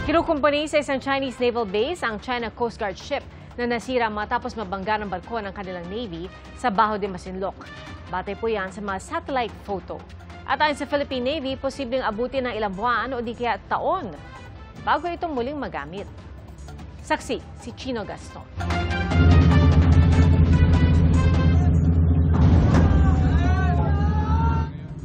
Kinukumpuni sa isang Chinese naval base ang China Coast Guard ship na nasira matapos mabangga ng barko ng kanilang Navy sa Bajo de Masinloc. Batay po yan sa mga satellite photo. At ayon sa Philippine Navy, posibleng abutin ng ilang buwan o di kaya taon bago itong muling magamit. Saksi si Chino Gaston.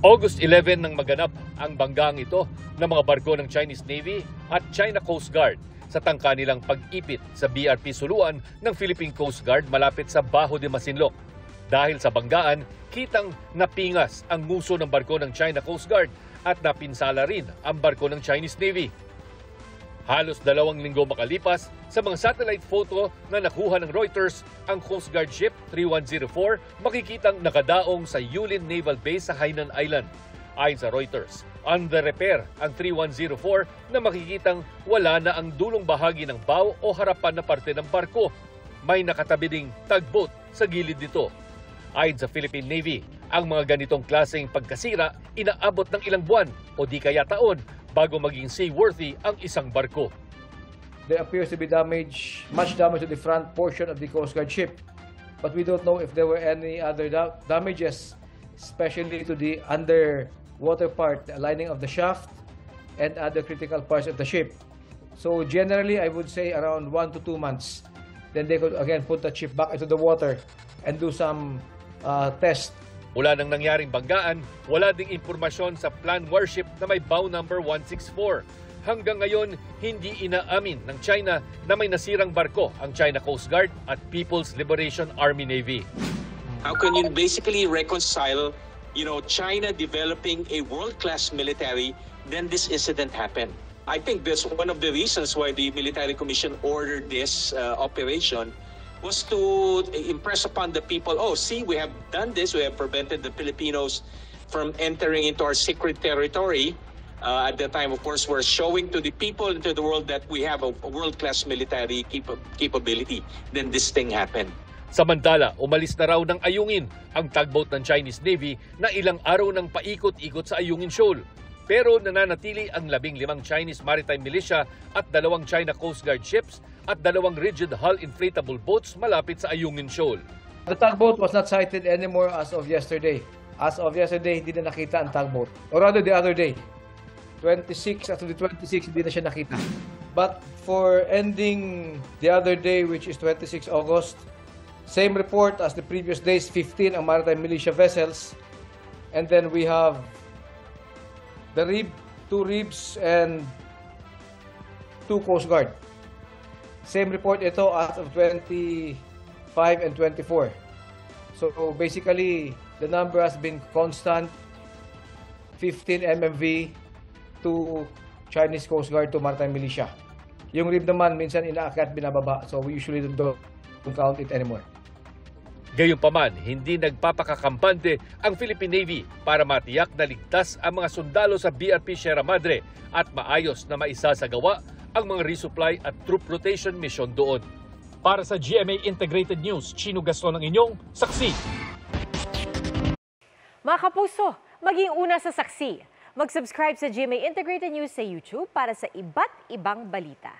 August 11 nang maganap ang banggang ito ng mga barko ng Chinese Navy at China Coast Guard sa tangka nilang pag-ipit sa BRP Suluan ng Philippine Coast Guard malapit sa Bajo de Masinloc. Dahil sa banggaan, kitang napingas ang nguso ng barko ng China Coast Guard at napinsala rin ang barko ng Chinese Navy. Halos 2 linggo makalipas, sa mga satellite photo na nakuha ng Reuters, ang Coast Guard Ship 3104 makikitang nakadaong sa Yulin Naval Base sa Hainan Island. Ayon sa Reuters, under repair ang 3104 na makikitang wala na ang dulong bahagi ng bow o harapan na parte ng barko. May nakatabi ding tugboat sa gilid nito. Ayon sa Philippine Navy, ang mga ganitong klaseng pagkasira inaabot ng ilang buwan o di kaya taon bago maging seaworthy ang isang barko. There appears to be much damage to the front portion of the Coast Guard ship. But we don't know if there were any other damages, especially to the underwater part, the lining of the shaft, and other critical parts of the ship. So generally, I would say around 1 to 2 months. Then they could again put the ship back into the water and do some tests. Mula nang nangyaring banggaan, wala ding impormasyon sa planned warship na may bow number 164. Hanggang ngayon, hindi inaamin ng China na may nasirang barko ang China Coast Guard at People's Liberation Army Navy. How can you basically reconcile, China developing a world-class military, then this incident happened? I think that's one of the reasons why the Military Commission ordered this operation was to impress upon the people, see, we have done this, we have prevented the Filipinos from entering into our secret territory. At the time, of course, we're showing to the people and to the world that we have a world-class military capability. Then this thing happened. Samantala, umalis na raw ng Ayungin ang tugboat ng Chinese Navy na ilang araw nang paikot-ikot sa Ayungin Shoal. Pero nananatili ang 15 Chinese Maritime Militia at 2 China Coast Guard ships at 2 rigid hull inflatable boats malapit sa Ayungin Shoal. The tugboat was not sighted anymore as of yesterday. As of yesterday, hindi na nakita ang tugboat. Or rather the other day, 26, after the 26, hindi na siya nakita. But for ending the other day, which is 26 August, same report as the previous days, 15 ang Maritime Militia vessels. And then we have the 2 ribs and 2 Coast Guard. Same report ito as of 25 and 24. So basically, the number has been constant, 15 MMV to Chinese Coast Guard to Maritime Militia. Yung rib naman, minsan inaakyat, binababa. So we usually don't count it anymore. Gayunpaman, hindi nagpapakakampante ang Philippine Navy para matiyak na ligtas ang mga sundalo sa BRP Sierra Madre at maayos na maisasagawa ang mga resupply at troop rotation mission doon. Para sa GMA Integrated News, Chino Gaston ang inyong saksi. Mga kapuso, maging una sa saksi. Mag-subscribe sa GMA Integrated News sa YouTube para sa iba't ibang balita.